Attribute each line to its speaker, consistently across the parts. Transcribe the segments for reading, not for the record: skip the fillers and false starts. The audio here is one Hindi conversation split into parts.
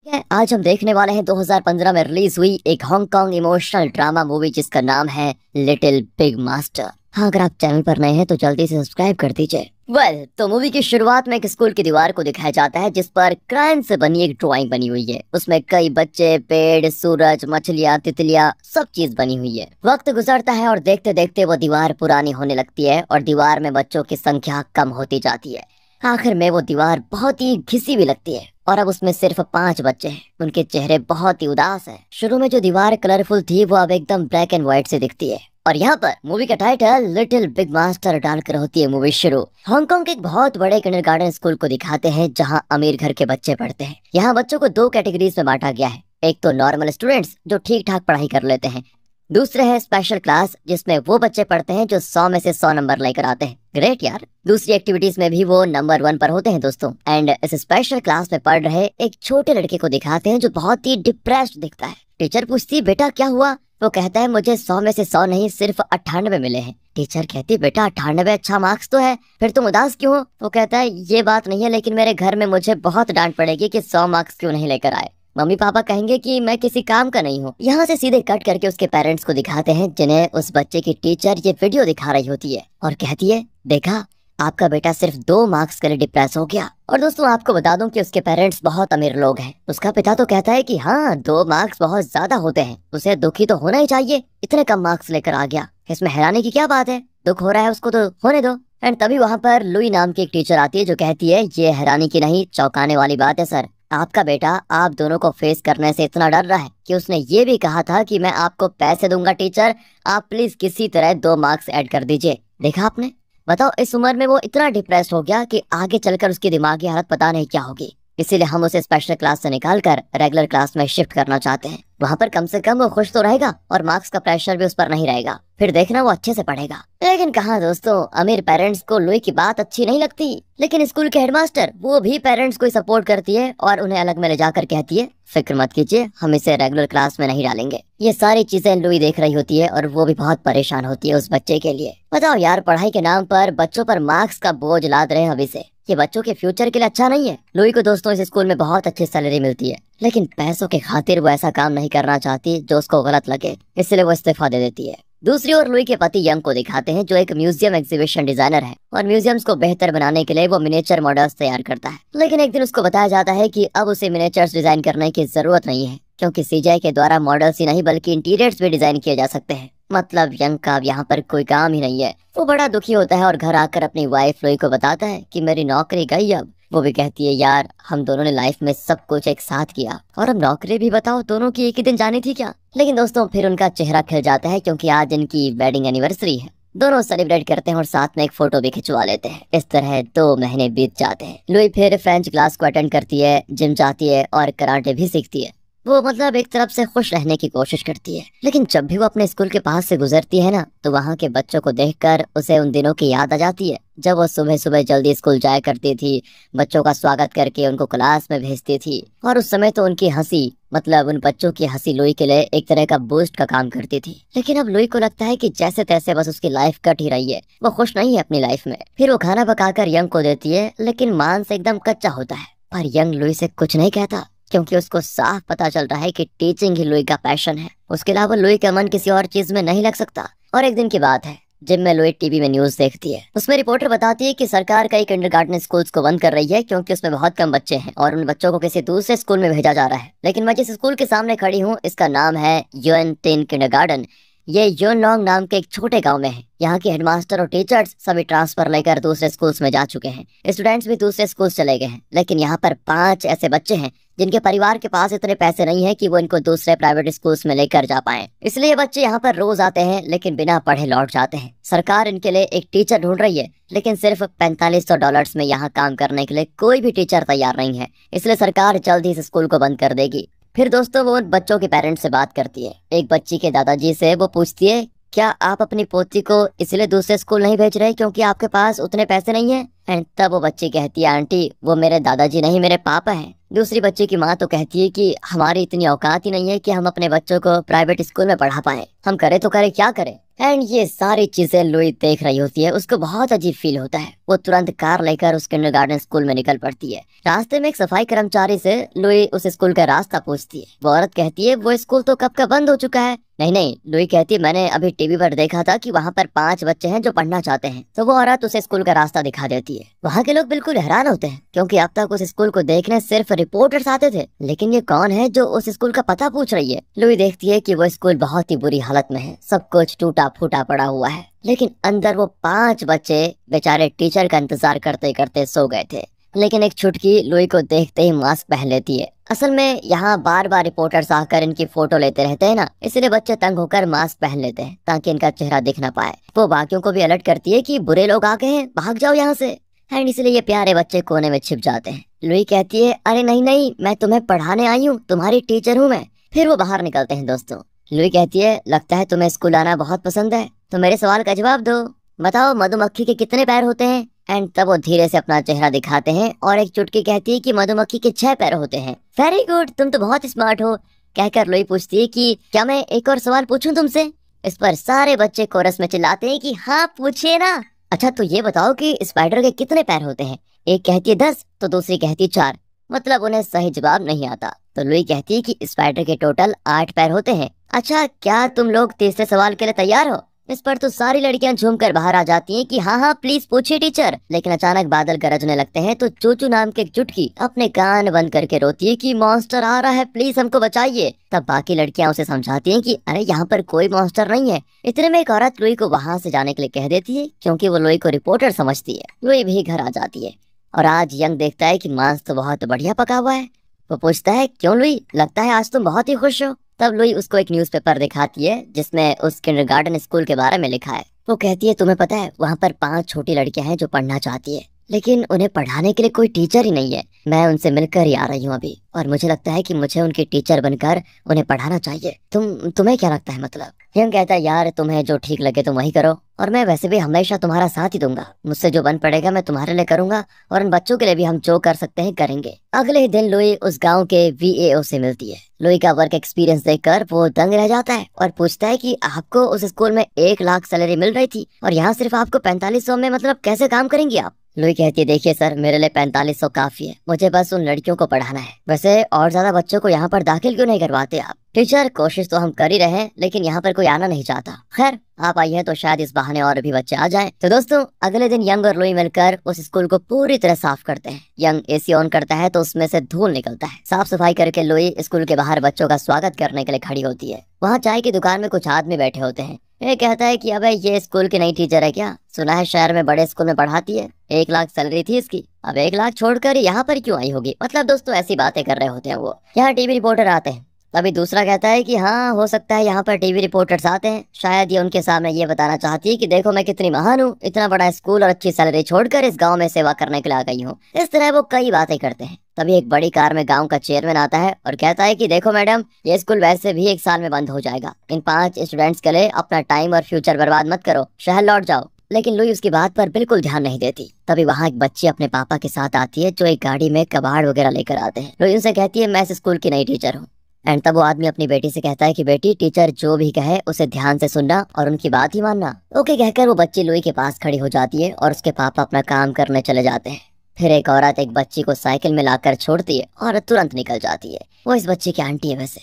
Speaker 1: आज हम देखने वाले हैं 2015 में रिलीज हुई एक हांगकांग इमोशनल ड्रामा मूवी जिसका नाम है लिटिल बिग मास्टर। हाँ, अगर आप चैनल पर नए हैं तो जल्दी से सब्सक्राइब कर दीजिए। तो मूवी की शुरुआत में एक स्कूल की दीवार को दिखाया जाता है जिस पर क्रायन से बनी एक ड्राइंग बनी हुई है। उसमें कई बच्चे, पेड़, सूरज, मछलियाँ, तितलियाँ, सब चीज बनी हुई है। वक्त गुजरता है और देखते देखते वो दीवार पुरानी होने लगती है और दीवार में बच्चों की संख्या कम होती जाती है। आखिर में वो दीवार बहुत ही घिसी भी लगती है और अब उसमें सिर्फ 5 बच्चे हैं। उनके चेहरे बहुत ही उदास हैं। शुरू में जो दीवार कलरफुल थी वो अब एकदम ब्लैक एंड व्हाइट से दिखती है और यहाँ पर मूवी का टाइटल लिटिल बिग मास्टर डालकर होती है मूवी शुरू। हांगकांग के एक बहुत बड़े किंडरगार्टन स्कूल को दिखाते हैं जहाँ अमीर घर के बच्चे पढ़ते हैं। यहाँ बच्चों को 2 कैटेगरीज में बांटा गया है। एक तो नॉर्मल स्टूडेंट्स जो ठीक ठाक पढ़ाई कर लेते हैं, दूसरे है स्पेशल क्लास जिसमें वो बच्चे पढ़ते हैं जो 100 में से 100 नंबर लेकर आते हैं। ग्रेट यार। दूसरी एक्टिविटीज में भी वो नंबर 1 पर होते हैं दोस्तों। एंड इस स्पेशल क्लास में पढ़ रहे एक छोटे लड़के को दिखाते हैं जो बहुत ही डिप्रेस्ड दिखता है। टीचर पूछती बेटा क्या हुआ? वो कहता है मुझे 100 में से 100 नहीं सिर्फ 98 मिले हैं। टीचर कहती बेटा 98 अच्छा मार्क्स तो है, फिर तुम उदास क्यों हो? वो कहता है ये बात नहीं है लेकिन मेरे घर में मुझे बहुत डांट पड़ेगी कि 100 मार्क्स क्यों नहीं लेकर आए। मम्मी पापा कहेंगे कि मैं किसी काम का नहीं हूँ। यहाँ से सीधे कट करके उसके पेरेंट्स को दिखाते हैं जिन्हें उस बच्चे की टीचर ये वीडियो दिखा रही होती है और कहती है देखा आपका बेटा सिर्फ 2 मार्क्स के लिए डिप्रेस हो गया। और दोस्तों आपको बता दूं कि उसके पेरेंट्स बहुत अमीर लोग हैं। उसका पिता तो कहता है कि हाँ 2 मार्क्स बहुत ज्यादा होते हैं, उसे दुखी तो होना ही चाहिए, इतने कम मार्क्स लेकर आ गया, इसमें हैरानी की क्या बात है, दुख हो रहा है उसको तो होने दो। एंड तभी वहाँ पर लुई नाम की एक टीचर आती है जो कहती है ये हैरानी की नहीं चौंकाने वाली बात है सर। आपका बेटा आप दोनों को फेस करने से इतना डर रहा है कि उसने ये भी कहा था कि मैं आपको पैसे दूंगा टीचर, आप प्लीज किसी तरह 2 मार्क्स ऐड कर दीजिए। देखा आपने? बताओ इस उम्र में वो इतना डिप्रेस्ड हो गया कि आगे चलकर उसकी दिमागी हालत पता नहीं क्या होगी। इसीलिए हम उसे स्पेशल क्लास से निकालकर रेगुलर क्लास में शिफ्ट करना चाहते हैं। वहाँ पर कम से कम वो खुश तो रहेगा और मार्क्स का प्रेशर भी उस पर नहीं रहेगा, फिर देखना वो अच्छे से पढ़ेगा। लेकिन कहाँ दोस्तों, अमीर पेरेंट्स को लुई की बात अच्छी नहीं लगती, लेकिन स्कूल के हेडमास्टर वो भी पेरेंट्स को सपोर्ट करती है और उन्हें अलग में ले जाकर कहती है फिक्र मत कीजिए, हम इसे रेगुलर क्लास में नहीं डालेंगे। ये सारी चीजें लुई देख रही होती है और वो भी बहुत परेशान होती है उस बच्चे के लिए। बताओ यार, पढ़ाई के नाम पर बच्चों पर मार्क्स का बोझ लाद रहे हैं अभी से, ये बच्चों के फ्यूचर के लिए अच्छा नहीं है। लुई को दोस्तों इस स्कूल में बहुत अच्छी सैलरी मिलती है, लेकिन पैसों के खातिर वो ऐसा काम नहीं करना चाहती जो उसको गलत लगे, इसलिए वो इस्तीफा दे देती है। दूसरी ओर लुई के पति यंग को दिखाते हैं जो एक म्यूजियम एग्जीबिशन डिजाइनर है और म्यूजियम्स को बेहतर बनाने के लिए वो मिनिएचर मॉडल्स तैयार करता है। लेकिन एक दिन उसको बताया जाता है कि अब उसे मिनिएचर्स डिजाइन करने की जरूरत नहीं है क्योंकि सीजीआई के द्वारा मॉडल्स ही नहीं बल्कि इंटीरियर्स भी डिजाइन किए जा सकते हैं। मतलब यंग का अब यहाँ पर कोई काम ही नहीं है। वो बड़ा दुखी होता है और घर आकर अपनी वाइफ लुई को बताता है कि मेरी नौकरी गई अब। वो भी कहती है यार हम दोनों ने लाइफ में सब कुछ एक साथ किया और अब नौकरी भी बताओ दोनों की एक ही दिन जानी थी क्या। लेकिन दोस्तों फिर उनका चेहरा खिल जाता है क्योंकि आज इनकी वेडिंग एनिवर्सरी है। दोनों सेलिब्रेट करते हैं और साथ में एक फोटो भी खिंचवा लेते हैं। इस तरह 2 महीने बीत जाते हैं। लुई फिर फ्रेंच क्लास को अटेंड करती है, जिम जाती है और कराटे भी सीखती है। वो मतलब एक तरफ से खुश रहने की कोशिश करती है, लेकिन जब भी वो अपने स्कूल के पास से गुजरती है ना तो वहाँ के बच्चों को देखकर उसे उन दिनों की याद आ जाती है जब वो सुबह सुबह जल्दी स्कूल जाया करती थी, बच्चों का स्वागत करके उनको क्लास में भेजती थी। और उस समय तो उनकी हंसी, मतलब उन बच्चों की हंसी लुई के लिए एक तरह का बूस्ट का काम करती थी। लेकिन अब लुई को लगता है कि जैसे तैसे बस उसकी लाइफ कट ही रही है, वो खुश नहीं है अपनी लाइफ में। फिर वो खाना पकाकर यंग को देती है, लेकिन मांस एकदम कच्चा होता है। पर यंग लुई से कुछ नहीं कहता क्योंकि उसको साफ पता चल रहा है कि टीचिंग ही लुई का पैशन है। उसके अलावा लुई का मन किसी और चीज में नहीं लग सकता। और एक दिन की बात है, जिम में लुई टीवी में न्यूज देखती है। उसमें रिपोर्टर बताती है कि सरकार कई किंडरगार्टन स्कूल्स को बंद कर रही है क्योंकि उसमें बहुत कम बच्चे हैं और उन बच्चों को किसी दूसरे स्कूल में भेजा जा रहा है। लेकिन मैं जिस स्कूल के सामने खड़ी हूँ इसका नाम है युएन टिन किंडरगार्टन। ये योनलोंग नाम के एक छोटे गांव में है। यहाँ के हेडमास्टर और टीचर्स सभी ट्रांसफर लेकर दूसरे स्कूल्स में जा चुके हैं। स्टूडेंट्स भी दूसरे स्कूल्स चले गए हैं, लेकिन यहाँ पर 5 ऐसे बच्चे हैं जिनके परिवार के पास इतने पैसे नहीं है कि वो इनको दूसरे प्राइवेट स्कूल्स में लेकर जा पाए। इसलिए ये बच्चे यहाँ पर रोज आते हैं लेकिन बिना पढ़े लौट जाते हैं। सरकार इनके लिए एक टीचर ढूंढ रही है, लेकिन सिर्फ $4500 में यहाँ काम करने के लिए कोई भी टीचर तैयार नहीं है। इसलिए सरकार जल्द ही इस स्कूल को बंद कर देगी। फिर दोस्तों वो उन बच्चों के पेरेंट्स से बात करती है। एक बच्ची के दादाजी से वो पूछती है क्या आप अपनी पोती को इसलिए दूसरे स्कूल नहीं भेज रहे क्योंकि आपके पास उतने पैसे नहीं है? एंड तब वो बच्ची कहती है आंटी वो मेरे दादाजी नहीं मेरे पापा हैं। दूसरी बच्ची की माँ तो कहती है कि हमारी इतनी औकात ही नहीं है कि हम अपने बच्चों को प्राइवेट स्कूल में पढ़ा पाए, हम करे तो करे क्या करें। एंड ये सारी चीजें लुई देख रही होती है, उसको बहुत अजीब फील होता है। वो तुरंत कार लेकर उस किंडरगार्टन स्कूल में निकल पड़ती है। रास्ते में एक सफाई कर्मचारी से लुई उस स्कूल का रास्ता पूछती है। वो औरत कहती है वो स्कूल तो कब का बंद हो चुका है। नहीं नहीं, लुई कहती है मैंने अभी टीवी पर देखा था कि वहाँ पर 5 बच्चे हैं जो पढ़ना चाहते हैं। तो वो औरत उसे स्कूल का रास्ता दिखा देती है। वहाँ के लोग बिल्कुल हैरान होते हैं क्योंकि अब तक उस स्कूल को देखने सिर्फ रिपोर्टर्स आते थे, लेकिन ये कौन है जो उस स्कूल का पता पूछ रही है। लुई देखती है कि वो स्कूल बहुत ही बुरी हालत में है, सब कुछ टूटा फूटा पड़ा हुआ है, लेकिन अंदर वो 5 बच्चे बेचारे टीचर का इंतजार करते करते सो गए थे। लेकिन एक छुटकी लुई को देखते ही मास्क पहन लेती है। असल में यहाँ बार बार रिपोर्टर्स आकर इनकी फोटो लेते रहते हैं ना, इसलिए बच्चे तंग होकर मास्क पहन लेते हैं ताकि इनका चेहरा दिख ना पाए। वो बाकियों को भी अलर्ट करती है कि बुरे लोग आ गए हैं, भाग जाओ यहाँ से। एंड इसलिए ये प्यारे बच्चे कोने में छिप जाते हैं। लुई कहती है अरे नहीं नहीं, मैं तुम्हें पढ़ाने आई हूँ, तुम्हारी टीचर हूँ मैं। फिर वो बाहर निकलते हैं। दोस्तों लुई कहती है लगता है तुम्हें स्कूल आना बहुत पसंद है, तो मेरे सवाल का जवाब दो, बताओ मधुमक्खी के कितने पैर होते हैं। एंड तब वो धीरे से अपना चेहरा दिखाते हैं और एक चुटकी कहती है कि मधुमक्खी के 6 पैर होते हैं। वेरी गुड, तुम तो बहुत स्मार्ट हो, कहकर लुई पूछती है कि क्या मैं एक और सवाल पूछूं तुमसे। इस पर सारे बच्चे कोरस में चिल्लाते हैं कि हाँ पूछिए ना। अच्छा तो ये बताओ कि स्पाइडर के कितने पैर होते हैं। एक कहती है 10 तो दूसरी कहती है 4, मतलब उन्हें सही जवाब नहीं आता। तो लुई कहती है कि स्पाइडर के टोटल 8 पैर होते हैं। अच्छा क्या तुम लोग तीसरे सवाल के लिए तैयार हो। इस पर तो सारी लड़कियां झूमकर बाहर आ जाती हैं कि हाँ हाँ प्लीज पूछिए टीचर। लेकिन अचानक बादल गरजने लगते हैं तो चूचू नाम के एक चुटकी अपने कान बंद करके रोती है कि मॉन्स्टर आ रहा है, प्लीज हमको बचाइए। तब बाकी लड़कियां उसे समझाती हैं कि अरे यहाँ पर कोई मॉन्स्टर नहीं है। इतने में एक औरत लुई को वहाँ से जाने के लिए कह देती है क्योंकि वो लुई को रिपोर्टर समझती है। लुई भी घर आ जाती है और आज यंग देखता है कि मांस तो बहुत बढ़िया पका हुआ है। वो पूछता है क्यों लुई, लगता है आज तुम बहुत ही खुश हो। तब लुई उसको एक न्यूज़पेपर दिखाती है जिसमें उस किंडरगार्टन स्कूल के बारे में लिखा है। वो कहती है तुम्हें पता है वहाँ पर 5 छोटी लड़कियां हैं जो पढ़ना चाहती है, लेकिन उन्हें पढ़ाने के लिए कोई टीचर ही नहीं है। मैं उनसे मिलकर ही आ रही हूँ अभी, और मुझे लगता है कि मुझे उनकी टीचर बनकर उन्हें पढ़ाना चाहिए। तुम्हें क्या लगता है। मतलब यंग कहता है यार तुम्हें जो ठीक लगे तुम वही करो, और मैं वैसे भी हमेशा तुम्हारा साथ ही दूंगा। मुझसे जो बन पड़ेगा मैं तुम्हारे लिए करूंगा, और इन बच्चों के लिए भी हम जो कर सकते हैं करेंगे। अगले ही दिन लुई उस गांव के VAO से मिलती है। लुई का वर्क एक्सपीरियंस देखकर वो दंग रह जाता है और पूछता है कि आपको उस स्कूल में 1 लाख सैलरी मिल रही थी और यहाँ सिर्फ आपको 4500 में, मतलब कैसे काम करेंगी आप। लुई कहती है देखिए सर, मेरे लिए 4500 काफी है, मुझे बस उन लड़कियों को पढ़ाना है। वैसे और ज्यादा बच्चों को यहाँ पर दाखिल क्यों नहीं करवाते आप। टीचर कोशिश तो हम कर ही रहे हैं, लेकिन यहाँ पर कोई आना नहीं चाहता। खैर आप आई हैं तो शायद इस बहाने और भी बच्चे आ जाएं। तो दोस्तों अगले दिन यंग और लुई मिलकर उस स्कूल को पूरी तरह साफ करते हैं। यंग AC ऑन करता है तो उसमें से धूल निकलता है। साफ सफाई करके लुई स्कूल के बाहर बच्चों का स्वागत करने के लिए खड़ी होती है। वहाँ चाय की दुकान में कुछ आदमी बैठे होते हैं। ये कहता है कि अबे ये स्कूल की नई टीचर है क्या, सुना है शहर में बड़े स्कूल में पढ़ाती है, 1 लाख सैलरी थी इसकी, अब 1 लाख छोड़कर यहाँ पर क्यों आई होगी। मतलब दोस्तों ऐसी बातें कर रहे होते हैं वो। यहाँ टीवी रिपोर्टर आते हैं। तभी दूसरा कहता है कि हाँ हो सकता है यहाँ पर टीवी रिपोर्टर्स आते हैं, शायद ये उनके सामने ये बताना चाहती है कि देखो मैं कितनी महान हूँ, इतना बड़ा स्कूल और अच्छी सैलरी छोड़कर इस गांव में सेवा करने के लिए आ गई हूँ। इस तरह वो कई बातें करते हैं। तभी एक बड़ी कार में गांव का चेयरमैन आता है और कहता है कि देखो मैडम, ये स्कूल वैसे भी 1 साल में बंद हो जाएगा। इन 5 स्टूडेंट्स के लिए अपना टाइम और फ्यूचर बर्बाद मत करो, शहर लौट जाओ। लेकिन लुई उसकी बात पर बिल्कुल ध्यान नहीं देती। तभी वहाँ एक बच्ची अपने पापा के साथ आती है जो एक गाड़ी में कबाड़ वगैरह लेकर आते हैं। लुई उनसे कहती है मैं इस स्कूल की नई टीचर हूँ। एंड तब वो आदमी अपनी बेटी से कहता है कि बेटी टीचर जो भी कहे उसे ध्यान से सुनना और उनकी बात ही मानना। ओके कहकर वो बच्ची लुई के पास खड़ी हो जाती है और उसके पापा अपना काम करने चले जाते हैं। फिर एक औरत एक बच्ची को साइकिल में लाकर छोड़ती है और तुरंत निकल जाती है। वो इस बच्ची की आंटी है वैसे।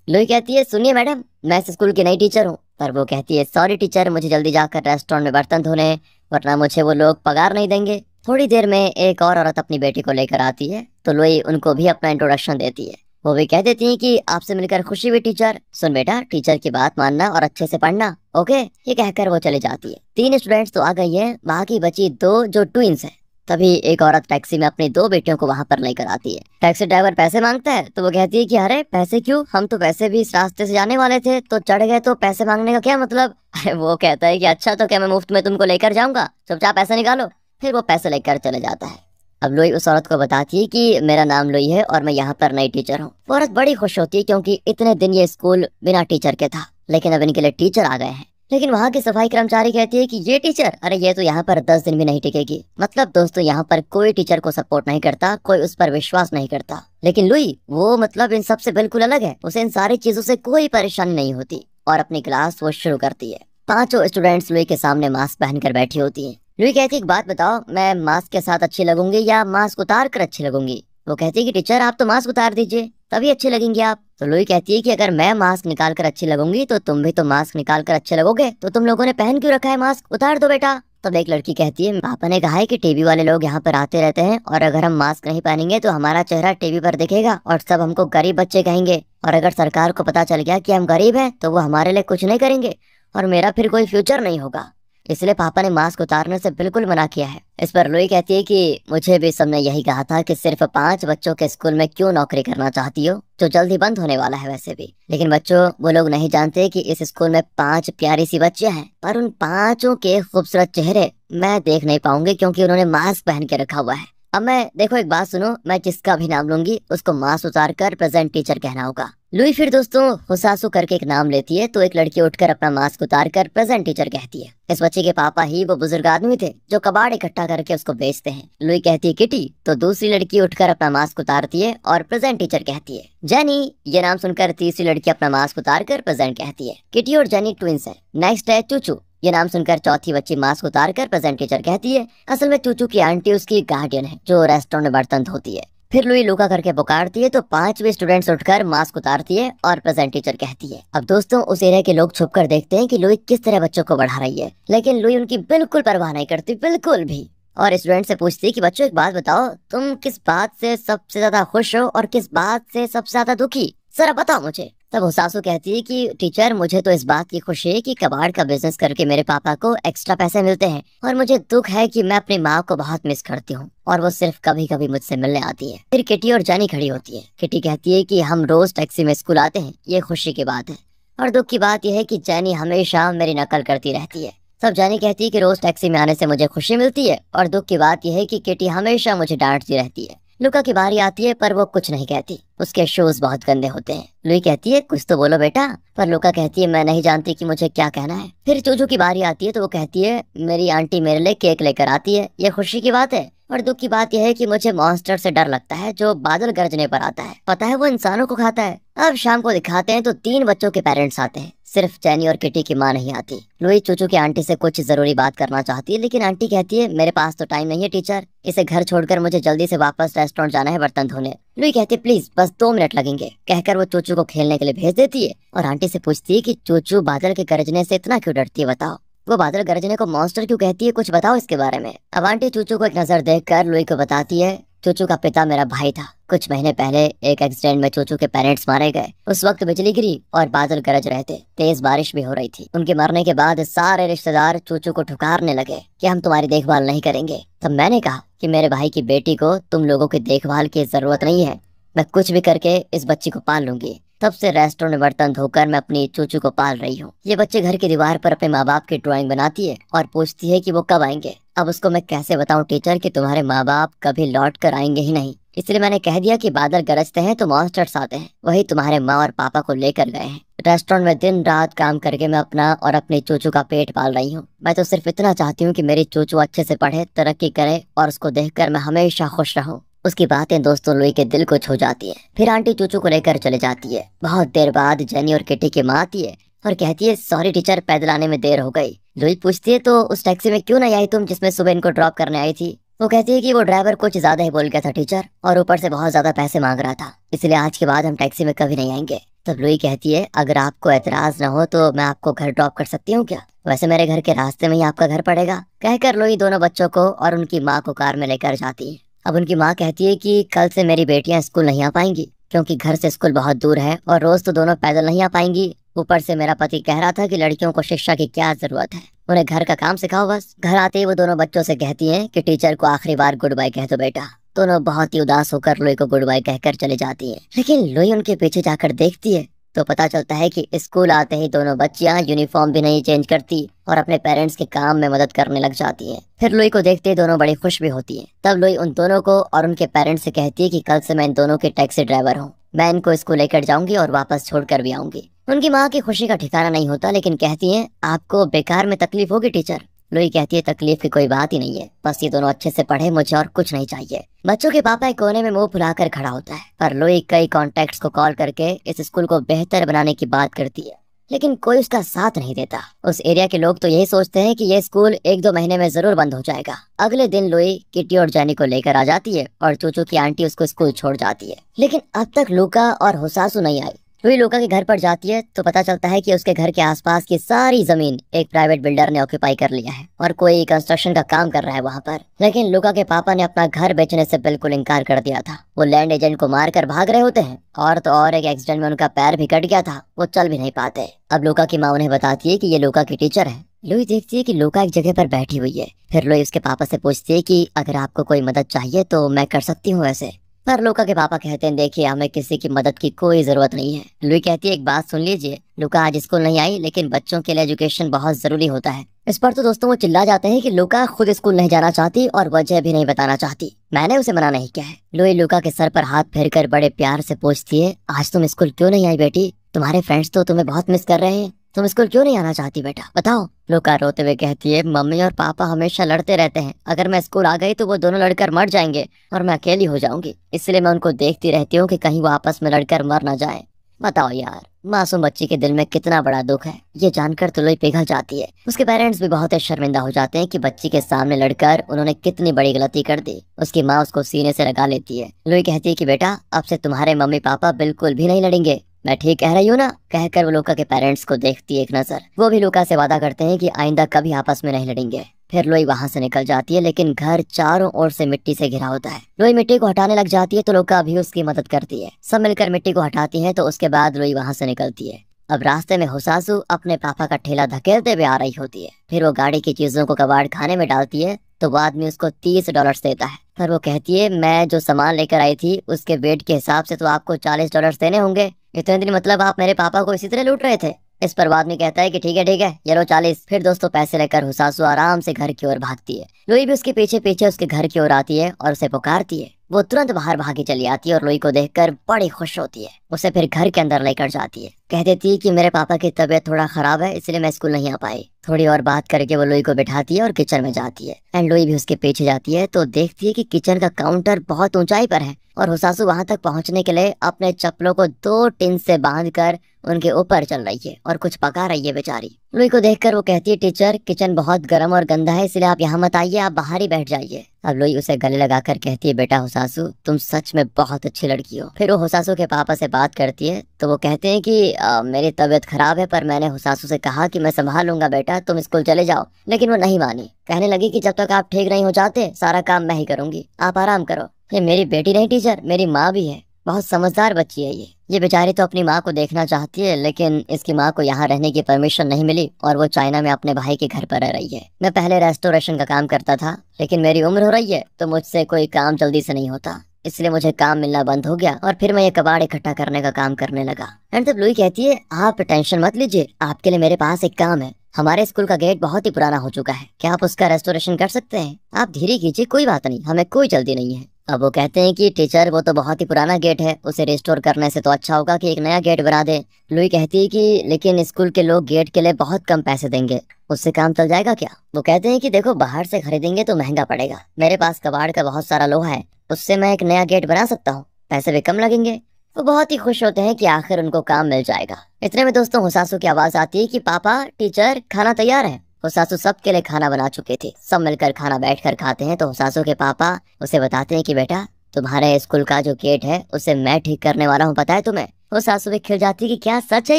Speaker 1: लुई कहती है सुनिए मैडम, मैं इस स्कूल की नई टीचर हूँ। पर वो कहती है सॉरी टीचर, मुझे जल्दी जाकर रेस्टोरेंट में बर्तन धोने हैं, वरना मुझे वो लोग पगार नहीं देंगे। थोड़ी देर में एक और औरत अपनी बेटी को लेकर आती है तो लुई उनको भी अपना इंट्रोडक्शन देती है। वो भी कह देती है कि आपसे मिलकर खुशी हुई टीचर। सुन बेटा, टीचर की बात मानना और अच्छे से पढ़ना, ओके। ये कहकर वो चली जाती है। 3 स्टूडेंट्स तो आ गई हैं, बाकी बची 2 जो ट्विंस हैं। तभी एक औरत टैक्सी में अपनी 2 बेटियों को वहां पर लेकर आती है। टैक्सी ड्राइवर पैसे मांगता है तो वो कहती है कि अरे पैसे क्यों, हम तो वैसे भी इस रास्ते से जाने वाले थे, तो चढ़ गए तो पैसे मांगने का क्या मतलब। वो कहता है कि अच्छा तो क्या मैं मुफ्त में तुमको लेकर जाऊंगा, चुपचाप पैसे निकालो। फिर वो पैसे लेकर चले जाता है। अब लुई उस औरत को बताती है कि मेरा नाम लुई है और मैं यहाँ पर नई टीचर हूँ। वो औरत बड़ी खुश होती है क्योंकि इतने दिन ये स्कूल बिना टीचर के था, लेकिन अब इनके लिए टीचर आ गए हैं। लेकिन वहाँ की सफाई कर्मचारी कहती है कि ये टीचर, अरे ये तो यहाँ पर 10 दिन भी नहीं टिकेगी। मतलब दोस्तों यहाँ पर कोई टीचर को सपोर्ट नहीं करता, कोई उस पर विश्वास नहीं करता। लेकिन लुई वो मतलब इन सब से बिल्कुल अलग है, उसे इन सारी चीजों से कोई परेशानी नहीं होती और अपनी क्लास वो शुरू करती है। पांचों स्टूडेंट्स लुई के सामने मास्क पहनकर बैठी होती हैं। लुई कहती है एक बात बताओ, मैं मास्क के साथ अच्छी लगूंगी या मास्क उतार कर अच्छी लगूंगी? वो कहती है कि टीचर आप तो मास्क उतार दीजिए, तभी अच्छी लगेंगी आप। तो लुई कहती है कि अगर मैं मास्क निकाल कर अच्छी लगूंगी तो तुम भी तो मास्क निकाल कर अच्छे लगोगे, तो तुम लोगों ने पहन क्यों रखा है मास्क, उतार दो बेटा। तब एक लड़की कहती है पापा ने कहा है कि टीवी वाले लोग यहाँ पर आते रहते हैं और अगर हम मास्क नहीं पहनेंगे तो हमारा चेहरा टीवी पर दिखेगा और सब हमको गरीब बच्चे कहेंगे, और अगर सरकार को पता चल गया कि हम गरीब हैं तो वो हमारे लिए कुछ नहीं करेंगे और मेरा फिर कोई फ्यूचर नहीं होगा। इसलिए पापा ने मास्क उतारने से बिल्कुल मना किया है। इस पर लुई कहती है कि मुझे भी सबने यही कहा था कि सिर्फ 5 बच्चों के स्कूल में क्यों नौकरी करना चाहती हो, जो जल्दी बंद होने वाला है वैसे भी। लेकिन बच्चों वो लोग नहीं जानते कि इस स्कूल में 5 प्यारी सी बच्चियां हैं, पर उन 5 के खूबसूरत चेहरे मैं देख नहीं पाऊंगी क्योंकि उन्होंने मास्क पहन के रखा हुआ है। अब मैं देखो एक बात सुनो, मैं जिसका भी नाम लूंगी उसको मास्क उतार कर प्रेजेंट टीचर कहना होगा। लुई फिर दोस्तों हुसासु करके एक नाम लेती है तो एक लड़की उठकर अपना मास्क उतार कर प्रेजेंट टीचर कहती है। इस बच्चे के पापा ही वो बुजुर्ग आदमी थे जो कबाड़ इकट्ठा करके उसको बेचते हैं। लुई कहती है किटी, तो दूसरी लड़की उठकर अपना मास्क उतारती है और प्रेजेंट टीचर कहती है। जेनी, ये नाम सुनकर तीसरी लड़की अपना मास्क उतार कर प्रेजेंट कहती है। किटी और जेनी ट्विंस है। नेक्स्ट है चूचू, ये नाम सुनकर चौथी बच्ची मास्क उतार कर प्रेजेंट टीचर कहती है। असल में चूचू की आंटी उसकी गार्डियन है जो रेस्टोरेंट में बर्तन धोती है। फिर लुई लुका करके पुकारती है तो 5 स्टूडेंट्स उठकर मास्क उतारती है और प्रेजेंट टीचर कहती है। अब दोस्तों उस एरिया के लोग छुपकर देखते हैं कि लुई किस तरह बच्चों को बढ़ा रही है, लेकिन लुई उनकी बिल्कुल परवाह नहीं करती, बिल्कुल भी। और स्टूडेंट से पूछती है कि बच्चों एक बात बताओ, तुम किस बात से सबसे ज्यादा खुश हो और किस बात से सबसे ज्यादा दुखी, जरा बताओ मुझे। तब हुसासु कहती है कि टीचर मुझे तो इस बात की खुशी है कि कबाड़ का बिजनेस करके मेरे पापा को एक्स्ट्रा पैसे मिलते हैं, और मुझे दुख है कि मैं अपनी माँ को बहुत मिस करती हूँ और वो सिर्फ कभी कभी मुझसे मिलने आती है। फिर किटी और जानी खड़ी होती है। किटी कहती है कि हम रोज टैक्सी में स्कूल आते हैं, ये खुशी की बात है, और दुख की बात यह है कि जानी हमेशा मेरी नकल करती रहती है। तब जानी कहती है कि रोज टैक्सी में आने से मुझे खुशी मिलती है, और दुख की बात यह है कि किटी हमेशा मुझे डांटती रहती है। लुका की बारी आती है पर वो कुछ नहीं कहती, उसके शूज बहुत गंदे होते हैं। लुई कहती है कुछ तो बोलो बेटा, पर लुका कहती है मैं नहीं जानती कि मुझे क्या कहना है। फिर चूचू की बारी आती है तो वो कहती है मेरी आंटी मेरे लिए केक लेकर आती है, ये खुशी की बात है। और दुख की बात यह है कि मुझे मॉन्स्टर से डर लगता है जो बादल गरजने पर आता है, पता है वो इंसानों को खाता है। अब शाम को दिखाते हैं तो 3 बच्चों के पेरेंट्स आते हैं, सिर्फ जेनी और किटी की माँ नहीं आती। लुई चूचू की आंटी से कुछ जरूरी बात करना चाहती है, लेकिन आंटी कहती है मेरे पास तो टाइम नहीं है टीचर, इसे घर छोड़कर मुझे जल्दी से वापस रेस्टोरेंट जाना है बर्तन धोने। लुई कहती है प्लीज बस 2 मिनट लगेंगे, कहकर वो चूचू को खेलने के लिए भेज देती है। और आंटी से पूछती है कि चूचू बादल के गरजने से इतना क्यों डरती है, बताओ वो बादल गरजने को मॉन्स्टर क्यों कहती है, कुछ बताओ इसके बारे में। अब आंटी चूचू को एक नजर देखकर लुई को बताती है चूचू का पिता मेरा भाई था, कुछ महीने पहले एक एक्सीडेंट में चूचू के पेरेंट्स मारे गए। उस वक्त बिजली गिरी और बादल गरज रहे थे, तेज बारिश भी हो रही थी। उनके मरने के बाद सारे रिश्तेदार चूचू को ठुकारने लगे कि हम तुम्हारी देखभाल नहीं करेंगे। तब मैंने कहा कि मेरे भाई की बेटी को तुम लोगों की देखभाल की जरूरत नहीं है, मैं कुछ भी करके इस बच्ची को पाल लूंगी। तब से रेस्टोरेंट में बर्तन धोकर मैं अपनी चूचू को पाल रही हूँ। ये बच्चे घर की दीवार पर अपने माँ बाप की ड्राइंग बनाती है और पूछती है कि वो कब आएंगे। अब उसको मैं कैसे बताऊं टीचर कि तुम्हारे माँ बाप कभी लौट कर आएंगे ही नहीं, इसलिए मैंने कह दिया कि बादल गरजते हैं तो मॉन्स्टर्स आते हैं, वही तुम्हारे माँ और पापा को लेकर गए हैं। रेस्टोरेंट में दिन रात काम करके मैं अपना और अपनी चूचू का पेट पाल रही हूँ। मैं तो सिर्फ इतना चाहती हूँ कि मेरी चूचू अच्छे से पढ़े, तरक्की करे और उसको देखकर मैं हमेशा खुश रहूँ। उसकी बातें दोस्तों लुई के दिल को छू जाती है। फिर आंटी चूचू को लेकर चले जाती है। बहुत देर बाद जेनी और किटी की माँ आती है और कहती है सॉरी टीचर, पैदल आने में देर हो गई। लुई पूछती है तो उस टैक्सी में क्यों नहीं आई तुम जिसमें सुबह इनको ड्रॉप करने आई थी। वो कहती है कि वो ड्राइवर कुछ ज्यादा ही बोल गया था टीचर, और ऊपर से बहुत ज्यादा पैसे मांग रहा था, इसलिए आज के बाद हम टैक्सी में कभी नहीं आएंगे। तब लुई कहती है अगर आपको एतराज न हो तो मैं आपको घर ड्रॉप कर सकती हूँ क्या, वैसे मेरे घर के रास्ते में ही आपका घर पड़ेगा। कहकर लुई दोनों बच्चों को और उनकी माँ को कार में लेकर जाती है। अब उनकी माँ कहती है कि कल से मेरी बेटियां स्कूल नहीं आ पाएंगी क्योंकि घर से स्कूल बहुत दूर है और रोज तो दोनों पैदल नहीं आ पाएंगी। ऊपर से मेरा पति कह रहा था कि लड़कियों को शिक्षा की क्या जरूरत है, उन्हें घर का काम सिखाओ बस। घर आते ही वो दोनों बच्चों से कहती हैं कि टीचर को आखिरी बार गुड बाय कह दो बेटा। दोनों बहुत ही उदास होकर लुई को गुड बाय कहकर चले जाती हैं। लेकिन लुई उनके पीछे जाकर देखती है तो पता चलता है कि स्कूल आते ही दोनों बच्चियां यूनिफॉर्म भी नहीं चेंज करती और अपने पेरेंट्स के काम में मदद करने लग जाती हैं। फिर लुई को देखते ही दोनों बड़ी खुश भी होती हैं। तब लुई उन दोनों को और उनके पेरेंट्स से कहती है कि कल से मैं इन दोनों की टैक्सी ड्राइवर हूँ, मैं इनको स्कूल लेकर जाऊंगी और वापस छोड़कर भी आऊंगी। उनकी माँ की खुशी का ठिकाना नहीं होता, लेकिन कहती है आपको बेकार में तकलीफ होगी टीचर। लुई कहती है तकलीफ की कोई बात ही नहीं है, बस ये दोनों अच्छे से पढ़े, मुझे और कुछ नहीं चाहिए। बच्चों के पापा एक कोने में मुंह फुलाकर खड़ा होता है, पर लुई कई कॉन्टेक्ट्स को कॉल करके इस स्कूल को बेहतर बनाने की बात करती है, लेकिन कोई उसका साथ नहीं देता। उस एरिया के लोग तो यही सोचते हैं कि ये स्कूल 1-2 महीने में जरूर बंद हो जाएगा। अगले दिन लुई किटी और जैनी को लेकर आ जाती है और चूचू की आंटी उसको स्कूल छोड़ जाती है, लेकिन अब तक लूका और हुसासु नहीं आई। लुई लूका के घर पर जाती है तो पता चलता है कि उसके घर के आसपास की सारी जमीन एक प्राइवेट बिल्डर ने ऑक्यूपाई कर लिया है और कोई कंस्ट्रक्शन का काम कर रहा है वहाँ पर। लेकिन लूका के पापा ने अपना घर बेचने से बिल्कुल इनकार कर दिया था। वो लैंड एजेंट को मारकर भाग रहे होते हैं, और तो और एक एक्सीडेंट में उनका पैर भी कट गया था, वो चल भी नहीं पाते। अब लूका की माँ उन्हें बताती है कि ये लूका की टीचर है। लुई देखती है कि लूका एक जगह पर बैठी हुई है। फिर लुई उसके पापा से पूछती है कि अगर आपको कोई मदद चाहिए तो मैं कर सकती हूँ वैसे। पर लूका के पापा कहते हैं देखिए हमें किसी की मदद की कोई जरूरत नहीं है। लुई कहती है एक बात सुन लीजिए, लूका आज स्कूल नहीं आई, लेकिन बच्चों के लिए एजुकेशन बहुत जरूरी होता है। इस पर तो दोस्तों वो चिल्ला जाते हैं कि लूका खुद स्कूल नहीं जाना चाहती और वजह भी नहीं बताना चाहती, मैंने उसे मना नहीं किया है। लुई लूका के सर पर हाथ फेरकर बड़े प्यार से पूछती है आज तुम स्कूल क्यों नहीं आई बेटी? तुम्हारे फ्रेंड्स तो तुम्हें बहुत मिस कर रहे हैं, तुम स्कूल क्यों नहीं आना चाहती बेटा, बताओ। लूका रोते हुए कहती है मम्मी और पापा हमेशा लड़ते रहते हैं, अगर मैं स्कूल आ गई तो वो दोनों लड़कर मर जाएंगे और मैं अकेली हो जाऊंगी, इसलिए मैं उनको देखती रहती हूँ कि कहीं वो आपस में लड़कर मर ना जाए। बताओ यार, मासूम बच्ची के दिल में कितना बड़ा दुख है, ये जानकर तो लुई पिघल जाती है। उसके पेरेंट्स भी बहुत शर्मिंदा हो जाते हैं कि बच्ची के सामने लड़कर उन्होंने कितनी बड़ी गलती कर दी। उसकी माँ उसको सीने से लगा लेती है। लुई कहती है कि बेटा अब से तुम्हारे मम्मी पापा बिल्कुल भी नहीं लड़ेंगे, मैं ठीक कह रही हूँ ना? कहकर वो लूका के पेरेंट्स को देखती है एक नजर। वो भी लूका से वादा करते हैं कि आइंदा कभी आपस में नहीं लड़ेंगे। फिर लुई वहाँ से निकल जाती है, लेकिन घर चारों ओर से मिट्टी से घिरा होता है। लुई मिट्टी को हटाने लग जाती है तो लूका भी उसकी मदद करती है। सब मिलकर मिट्टी को हटाती है तो उसके बाद लुई वहाँ से निकलती है। अब रास्ते में हुसासु अपने पापा का ठेला धकेलते हुए आ रही होती है। फिर वो गाड़ी की चीजों को कबाड़ खाने में डालती है तो वो आदमी उसको $30 देता है। पर वो कहती है मैं जो सामान लेकर आई थी उसके वेट के हिसाब से तो आपको $40 देने होंगे, इतने दिन मतलब आप मेरे पापा को इसी तरह लूट रहे थे। इस पर वो आदमी कहता है कि ठीक है ये लो 40। फिर दोस्तों पैसे लेकर हुसासु आराम से घर की ओर भागती है। लुई भी उसके पीछे पीछे उसके घर की ओर आती है और उसे पुकारती है। वो तुरंत बाहर भागी चली आती है और लुई को देखकर बड़ी खुश होती है। उसे फिर घर के अंदर लेकर जाती है। कह देती है कि मेरे पापा की तबीयत थोड़ा खराब है इसलिए मैं स्कूल नहीं आ पाई। थोड़ी और बात करके वो लुई को बिठाती है और किचन में जाती है। एंड लुई भी उसके पीछे जाती है तो देखती है कि किचन का काउंटर बहुत ऊंचाई पर है और हुसासु वहां तक पहुंचने के लिए अपने चप्पलों को 2 टिन से बांधकर उनके ऊपर चल रही है और कुछ पका रही है बेचारी। लुई को देखकर वो कहती है टीचर किचन बहुत गर्म और गंदा है इसलिए आप यहाँ मत आइए, आप बाहर ही बैठ जाइए। अब लुई उसे गले लगाकर कहती है बेटा हुसासु तुम सच में बहुत अच्छी लड़की हो। फिर वो हुसासु के पापा से बात करती है तो वो कहते हैं कि मेरी तबीयत खराब है पर मैंने हुसासु से कहा कि मैं संभाल लूंगा बेटा, तुम स्कूल चले जाओ। लेकिन वो नहीं मानी, कहने लगी कि जब तक आप ठीक नहीं हो जाते सारा काम मैं ही करूंगी, आप आराम करो। ये मेरी बेटी नहीं टीचर, मेरी माँ भी है, बहुत समझदार बच्ची है ये बेचारी तो अपनी माँ को देखना चाहती है, लेकिन इसकी माँ को यहाँ रहने की परमिशन नहीं मिली और वो चाइना में अपने भाई के घर पर रह रही है। मैं पहले रेस्टोरेशन का काम करता था, लेकिन मेरी उम्र हो रही है तो मुझसे कोई काम जल्दी से नहीं होता, इसलिए मुझे काम मिलना बंद हो गया और फिर मैं ये कबाड़ इकट्ठा करने का काम करने लगा। एंड तब लुई कहती है आप टेंशन मत लीजिए, आपके लिए मेरे पास एक काम है। हमारे स्कूल का गेट बहुत ही पुराना हो चुका है, क्या आप उसका रेस्टोरेशन कर सकते हैं? आप धीरे कीजिए, कोई बात नहीं, हमें कोई जल्दी नहीं है। अब वो कहते हैं कि टीचर वो तो बहुत ही पुराना गेट है, उसे रिस्टोर करने से तो अच्छा होगा कि एक नया गेट बना दे। लुई कहती है कि लेकिन स्कूल के लोग गेट के लिए बहुत कम पैसे देंगे, उससे काम चल जाएगा क्या? वो कहते हैं कि देखो बाहर से खरीदेंगे तो महंगा पड़ेगा, मेरे पास कबाड़ का बहुत सारा लोहा है, उससे मैं एक नया गेट बना सकता हूँ, पैसे भी कम लगेंगे। वो बहुत ही खुश होते हैं कि आखिर उनको काम मिल जाएगा। इतने में दोस्तों हुसासु की आवाज आती है कि पापा टीचर खाना तैयार है। हुसासु सबके लिए खाना बना चुके थे। सब मिलकर खाना बैठकर खाते हैं तो हुसासु के पापा उसे बताते हैं कि बेटा तुम्हारे स्कूल का जो गेट है उसे मैं ठीक करने वाला हूँ, पता है तुम्हें? हुसासु भी खिल जाती है कि क्या सच है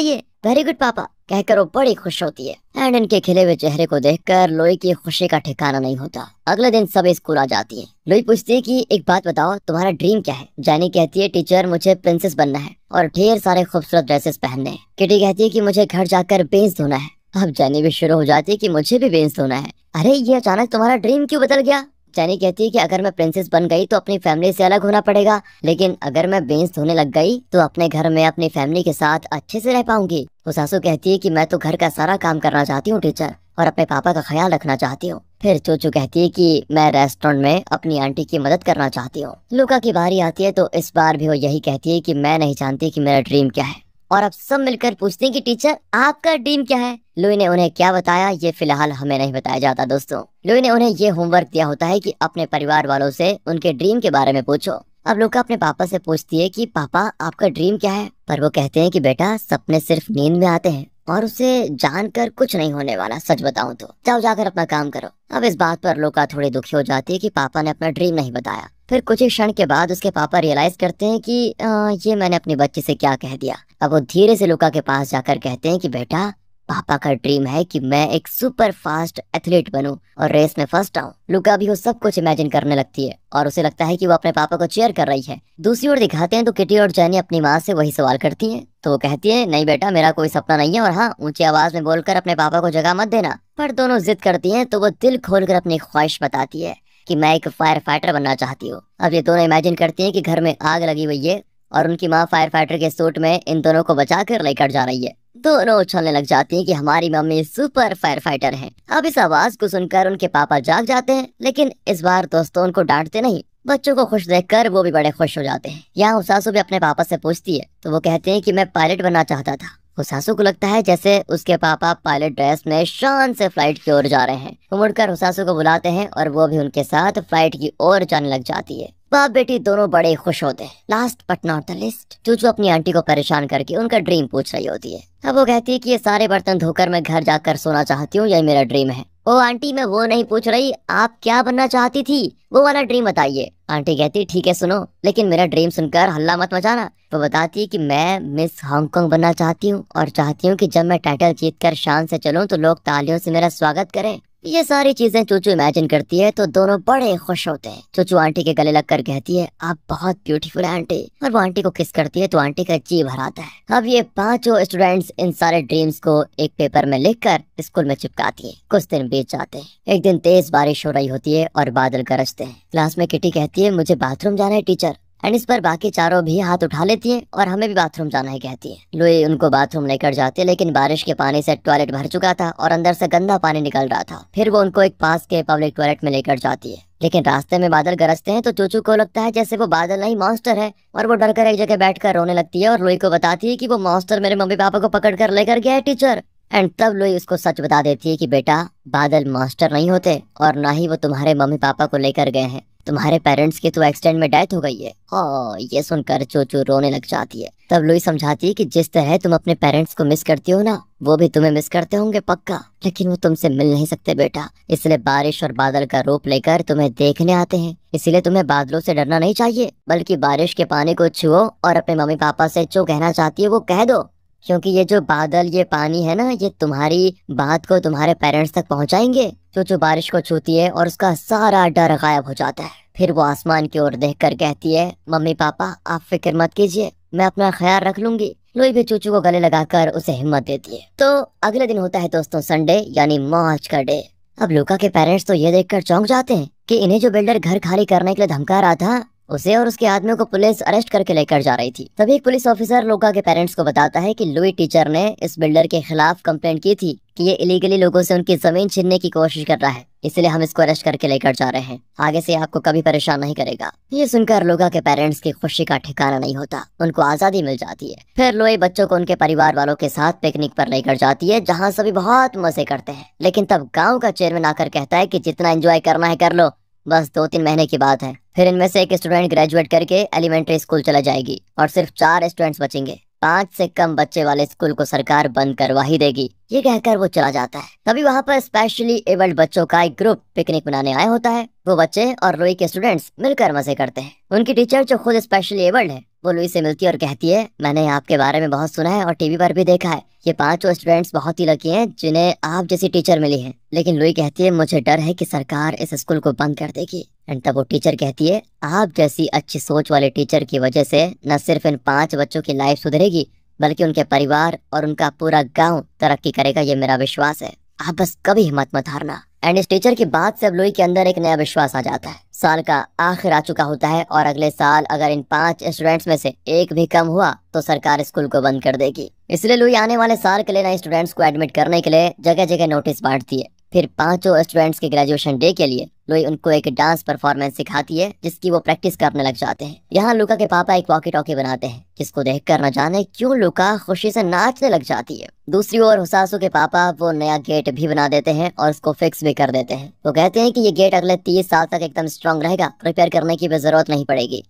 Speaker 1: ये? वेरी गुड पापा कहकर वो बड़ी खुश होती है। एंड इनके खिले हुए चेहरे को देखकर लुई की खुशी का ठिकाना नहीं होता। अगले दिन सब स्कूल आ जाती है। लुई पूछती है कि एक बात बताओ तुम्हारा ड्रीम क्या है? जैनी कहती है टीचर मुझे प्रिंसेस बनना है और ढेर सारे खूबसूरत ड्रेसेस पहनने हैं। किटी कहती है कि मुझे घर जाकर बेंच धोना है। अब जैनी भी शुरू हो जाती है कि मुझे भी बेंच धोना है। अरे ये अचानक तुम्हारा ड्रीम क्यों बदल गया? जैनी कहती है कि अगर मैं प्रिंसेस बन गई तो अपनी फैमिली से अलग होना पड़ेगा, लेकिन अगर मैं बेंच धोने लग गई तो अपने घर में अपनी फैमिली के साथ अच्छे से रह पाऊंगी। हुसासु कहती है कि मैं तो घर का सारा काम करना चाहती हूँ टीचर, और अपने पापा का ख्याल रखना चाहती हूँ। फिर चूचू कहती है कि मैं रेस्टोरेंट में अपनी आंटी की मदद करना चाहती हूँ। लूका की बारी आती है तो इस बार भी वो यही कहती है कि मैं नहीं जानती कि मेरा ड्रीम क्या है और अब सब मिलकर पूछते हैं कि टीचर आपका ड्रीम क्या है। लुई ने उन्हें क्या बताया ये फिलहाल हमें नहीं बताया जाता दोस्तों। लुई ने उन्हें ये होमवर्क दिया होता है कि अपने परिवार वालों से उनके ड्रीम के बारे में पूछो। अब लुका अपने पापा से पूछती है कि पापा आपका ड्रीम क्या है, पर वो कहते हैं कि बेटा सपने सिर्फ नींद में आते हैं और उसे जानकर कुछ नहीं होने वाला, सच बताऊं तो जाओ जाकर अपना काम करो। अब इस बात पर लुका थोड़ी दुखी हो जाती है कि पापा ने अपना ड्रीम नहीं बताया। फिर कुछ ही क्षण के बाद उसके पापा रियलाइज करते हैं कि ये मैंने अपनी बच्ची से क्या कह दिया। अब वो धीरे से लुका के पास जाकर कहते हैं कि बेटा पापा का ड्रीम है कि मैं एक सुपर फास्ट एथलीट बनूं और रेस में फर्स्ट आऊं। लुका भी वो सब कुछ इमेजिन करने लगती है और उसे लगता है कि वो अपने पापा को चीयर कर रही है। दूसरी ओर दिखाते हैं तो किटी और जैनी अपनी माँ से वही सवाल करती हैं। तो वो कहती है नहीं बेटा मेरा कोई सपना नहीं है, और हाँ ऊंची आवाज में बोलकर अपने पापा को जगह मत देना। पर दोनों जिद करती हैं तो वो दिल खोलकर अपनी ख्वाहिश बताती है कि मैं एक फायर फाइटर बनना चाहती हूँ। अब ये दोनों इमेजिन करती हैं कि घर में आग लगी हुई है और उनकी माँ फायर फाइटर के सूट में इन दोनों को बचा कर लेकर जा रही है। दोनों उछलने लग जाती हैं कि हमारी मम्मी सुपर फायर फाइटर हैं। अब इस आवाज को सुनकर उनके पापा जाग जाते हैं, लेकिन इस बार दोस्तों उनको डांटते नहीं। बच्चों को खुश देखकर वो भी बड़े खुश हो जाते हैं। यहाँ उसासू भी अपने पापा से पूछती है तो वो कहते हैं कि मैं पायलट बनना चाहता था। उसासू को लगता है जैसे उसके पापा पायलट ड्रेस में शान से फ्लाइट की ओर जा रहे हैं। वो मुड़कर उसासू को बुलाते हैं और वो भी उनके साथ फ्लाइट की ओर जाने लग जाती है। बाप बेटी दोनों बड़े खुश होते हैं। Last but not the least, चूचू अपनी आंटी को परेशान करके उनका ड्रीम पूछ रही होती है। अब वो कहती है कि ये सारे बर्तन धोकर मैं घर जाकर सोना चाहती हूँ, यही मेरा ड्रीम है। ओ आंटी मैं वो नहीं पूछ रही, आप क्या बनना चाहती थी वो वाला ड्रीम बताइए। आंटी कहती ठीक है सुनो, लेकिन मेरा ड्रीम सुनकर हल्ला मत मचाना। वो बताती है कि मैं मिस हांगकांग बनना चाहती हूँ और चाहती हूँ कि जब मैं टाइटल जीतकर शान से चलूं तो लोग तालियों से मेरा स्वागत करें। ये सारी चीजें चूचू इमेजिन करती है तो दोनों बड़े खुश होते हैं। चूचू आंटी के गले लगकर कहती है आप बहुत ब्यूटीफुल है आंटी, और वो आंटी को किस करती है तो आंटी का जी भर आता है। अब ये पांचों स्टूडेंट्स इन सारे ड्रीम्स को एक पेपर में लिखकर स्कूल में चिपकाती हैं। कुछ दिन बीत जाते हैं। एक दिन तेज बारिश हो रही होती है और बादल गरजते हैं। क्लास में किटी कहती है मुझे बाथरूम जाना है टीचर, एंड इस पर बाकी चारों भी हाथ उठा लेती हैं और हमें भी बाथरूम जाना है कहती है। लुई उनको बाथरूम लेकर जाते, लेकिन बारिश के पानी से टॉयलेट भर चुका था और अंदर से गंदा पानी निकल रहा था। फिर वो उनको एक पास के पब्लिक टॉयलेट में लेकर जाती है, लेकिन रास्ते में बादल गरजते हैं तो चूचू को लगता है जैसे वो बादल नहीं मॉन्स्टर है, और वो डरकर एक जगह बैठकर रोने लगती है और लुई को बताती है कि वो मॉन्स्टर मेरे मम्मी पापा को पकड़ कर लेकर गया है टीचर। एंड तब लुई उसको सच बता देती है कि बेटा बादल मॉन्स्टर नहीं होते और ना ही वो तुम्हारे मम्मी पापा को लेकर गए हैं, तुम्हारे पेरेंट्स की तो एक्सीडेंट में डेथ हो गई है। ये सुनकर चूचू रोने लग जाती है। तब लुई समझाती है कि जिस तरह तुम अपने पेरेंट्स को मिस करती हो ना, वो भी तुम्हें मिस करते होंगे पक्का, लेकिन वो तुमसे मिल नहीं सकते बेटा, इसलिए बारिश और बादल का रूप लेकर तुम्हें देखने आते हैं। इसीलिए तुम्हें बादलों से डरना नहीं चाहिए, बल्कि बारिश के पानी को छुओ और अपने मम्मी पापा से जो कहना चाहती है वो कह दो, क्योंकि ये जो बादल ये पानी है ना, ये तुम्हारी बात को तुम्हारे पेरेंट्स तक पहुंचाएंगे। चूचू बारिश को छूती है और उसका सारा डर गायब हो जाता है। फिर वो आसमान की ओर देखकर कहती है मम्मी पापा आप फिक्र मत कीजिए, मैं अपना ख्याल रख लूंगी। लुई भी चूचू को गले लगाकर उसे हिम्मत देती है। तो अगले दिन होता है दोस्तों संडे, यानी मौज का डे। अब लुका के पेरेंट्स तो ये देखकर चौंक जाते हैं कि इन्हें जो बिल्डर घर खाली करने के लिए धमका रहा था, उसे और उसके आदमियों को पुलिस अरेस्ट करके लेकर जा रही थी। तभी एक पुलिस ऑफिसर लुका के पेरेंट्स को बताता है कि लुई टीचर ने इस बिल्डर के खिलाफ कंप्लेंट की थी कि ये इलीगली लोगों से उनकी जमीन छीनने की कोशिश कर रहा है, इसलिए हम इसको अरेस्ट करके लेकर जा रहे हैं। आगे से आपको कभी परेशान नहीं करेगा। ये सुनकर लुका के पेरेंट्स की खुशी का ठिकाना नहीं होता, उनको आजादी मिल जाती है। फिर लुई बच्चों को उनके परिवार वालों के साथ पिकनिक पर लेकर जाती है, जहाँ सभी बहुत मजे करते हैं। लेकिन तब गाँव का चेयरमैन आकर कहता है कि जितना एंजॉय करना है कर लो, बस 2-3 महीने की बात है। फिर इनमें से एक स्टूडेंट ग्रेजुएट करके एलिमेंट्री स्कूल चला जाएगी और सिर्फ 4 स्टूडेंट्स बचेंगे। 5 से कम बच्चे वाले स्कूल को सरकार बंद करवा ही देगी। ये कहकर वो चला जाता है। तभी वहाँ पर स्पेशली एबल्ड बच्चों का एक ग्रुप पिकनिक मनाने आया होता है। वो बच्चे और लुई के स्टूडेंट्स मिलकर मजे करते हैं। उनकी टीचर जो खुद स्पेशली एबल्ड है, वो लुई से मिलती है और कहती है मैंने आपके बारे में बहुत सुना है और टीवी पर भी देखा है। ये 5 स्टूडेंट्स बहुत ही लकी हैं जिन्हें आप जैसी टीचर मिली है। लेकिन लुई कहती है मुझे डर है कि सरकार इस स्कूल को बंद कर देगी। एंड तब वो टीचर कहती है आप जैसी अच्छी सोच वाले टीचर की वजह से न सिर्फ इन 5 बच्चों की लाइफ सुधरेगी, बल्कि उनके परिवार और उनका पूरा गांव तरक्की करेगा, ये मेरा विश्वास है। आप बस कभी हिम्मत मत हारना। एंड इस टीचर की बात से अब लुई के अंदर एक नया विश्वास आ जाता है। साल का आखिर आ चुका होता है और अगले साल अगर इन 5 स्टूडेंट्स में से एक भी कम हुआ तो सरकार स्कूल को बंद कर देगी। इसलिए लुई आने वाले साल के लिए नए स्टूडेंट्स को एडमिट करने के लिए जगह जगह नोटिस बांटती है। फिर पांचों स्टूडेंट्स के ग्रेजुएशन डे के लिए लुई उनको एक डांस परफॉर्मेंस सिखाती है जिसकी वो प्रैक्टिस करने लग जाते हैं। यहाँ लुका के पापा एक वॉकी टॉकी बनाते हैं जिसको देखकर न जाने क्यों लुका खुशी से नाचने लग जाती है। दूसरी ओर हुसासू के पापा वो नया गेट भी बना देते हैं और उसको फिक्स भी कर देते हैं। वो कहते हैं कि ये गेट अगले 30 साल तक एकदम स्ट्रांग रहेगा, रिपेयर करने की भी जरूरत नहीं पड़ेगी।